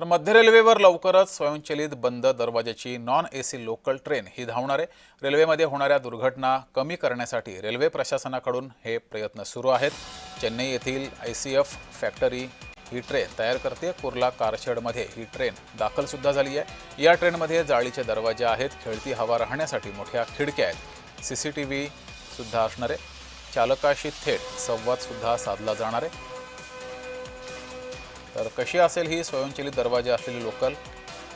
तर मध्य रेल्वेवर लवकरच स्वयंचलित बंद दरवाजाची नॉन एसी लोकल ट्रेन ही धावणार आहे। रेल्वेमध्ये होणाऱ्या दुर्घटना कमी करण्यासाठी रेल्वे प्रशासनाकडून हे प्रयत्न सुरू आहेत। चेन्नई येथील ICF फॅक्टरी ही ट्रेन तयार करते। कुर्ला कारशेडमध्ये ही ट्रेन दाखल सुद्धा झाली आहे। या ट्रेनमध्ये जाळीचे दरवाजे आहेत, खेळती हवा राहण्यासाठी मोठ्या खिडक्या आहेत, CCTV सुद्धा असणार आहे। चालकाशी थेट संवाद सुद्धा साधला जाणार आहे। तर कशी असेल ही स्वयंचलित दरवाजे असलेली लोकल,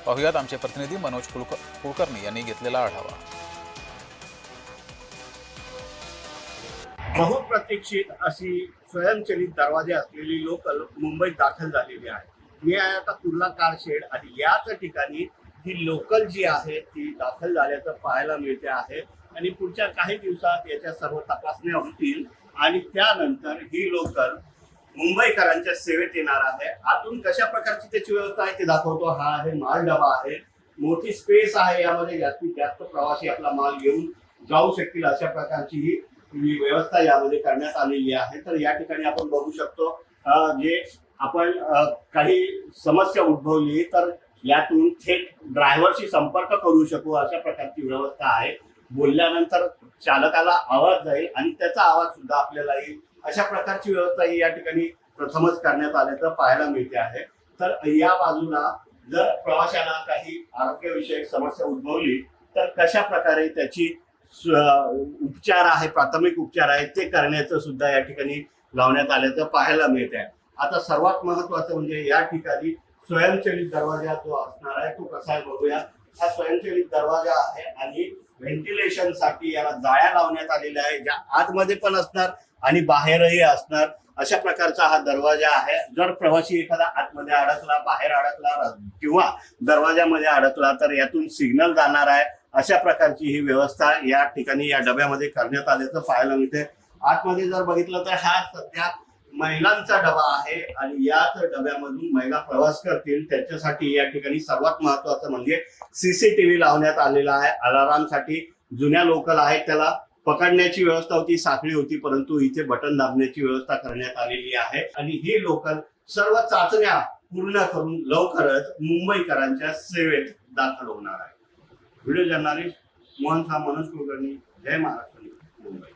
पाहुयात आमचे प्रतिनिधी मनोज कुलकर्णी यांनी घेतलेला आढावा। बहुप्रतीक्षित अशी स्वयंचलित दरवाजे असलेली लोकल मुंबईत दाखल झालेली आहे। मी आहे आता कुर्ला कारशेड आणि याच ठिकाणी ही लोकल जी आहे ती दाखल झाल्याचं पाहायला मिळते आहे आणि पुढच्या काही दिवसात याच्या सर्व तपासण्या होतील आणि त्यानंतर ही लोकल मुंबईकरांच्या सेवेत येणार आहे। आतून कशा प्रकारची त्याची व्यवस्था आहे ते दाखवतो। हा आहे माल डबा आहे, मोठी स्पेस आहे, यामध्ये जास्तीत जास्त प्रवासी आपला माल घेऊन जाऊ शकतील अशा प्रकारची ही व्यवस्था यामध्ये करण्यात आलेली आहे। तर या ठिकाणी आपण बघू शकतो जे आपण काही समस्या उद्भवली तर यातून थेट ड्रायव्हरशी संपर्क करू शकू अशा प्रकारची व्यवस्था आहे। बोलल्यानंतर चालकाला आवाज जाईल आणि त्याचा आवाज सुद्धा आपल्याला येईल अशा प्रकारची व्यवस्था ही या ठिकाणी प्रथमच करण्यात आल्याचं पाहायला मिळते आहे। तर या बाजूला जर प्रवाशाला काही आरोग्यविषयक समस्या उद्भवली तर कशा प्रकारे त्याची उपचार आहे, प्राथमिक उपचार आहे ते करण्याचं सुद्धा या ठिकाणी लावण्यात आल्याचं पाहायला मिळत आहे। आता सर्वात महत्वाचं म्हणजे या ठिकाणी स्वयंचलित दरवाजा जो असणार आहे तो कसा आहे बघूया। हा स्वयंचलित दरवाजा आहे आणि व्हेंटिलेशन साठी याला जाळ्या लावण्यात आलेल्या आहे, ज्या आतमध्ये पण असणार आणि बाहेरही असणार अशा प्रकारचा हा दरवाजा आहे। जर प्रवासी एखादा आतमध्ये अडकला, बाहेर अडकला किंवा दरवाजामध्ये अडकला तर यातून सिग्नल जाणार आहे। अशा प्रकारची ही व्यवस्था या ठिकाणी या डब्यामध्ये करण्यात आल्याचं पाहायला मिळते। आतमध्ये जर बघितलं तर हा सध्या महिलांचा डबा आहे आणि याच डब्यामधून महिला प्रवास करतील त्याच्यासाठी या ठिकाणी सर्वात महत्वाचं म्हणजे CCTV लावण्यात आलेला आहे। अलारामसाठी जुन्या लोकल आहेत त्याला पकडण्याची व्यवस्था होती, साखळी होती, परंतु इथे बटन दाबण्याची व्यवस्था करण्यात आलेली आहे आणि ही लोकल सर्व चाचण्या पूर्ण करून लवकरच मुंबईकरांच्या सेवेत दाखल होणार आहे। व्हिडिओ जर्नलिस्ट मनोज कुलकर्णी, जय महाराष्ट्र, मुंबई।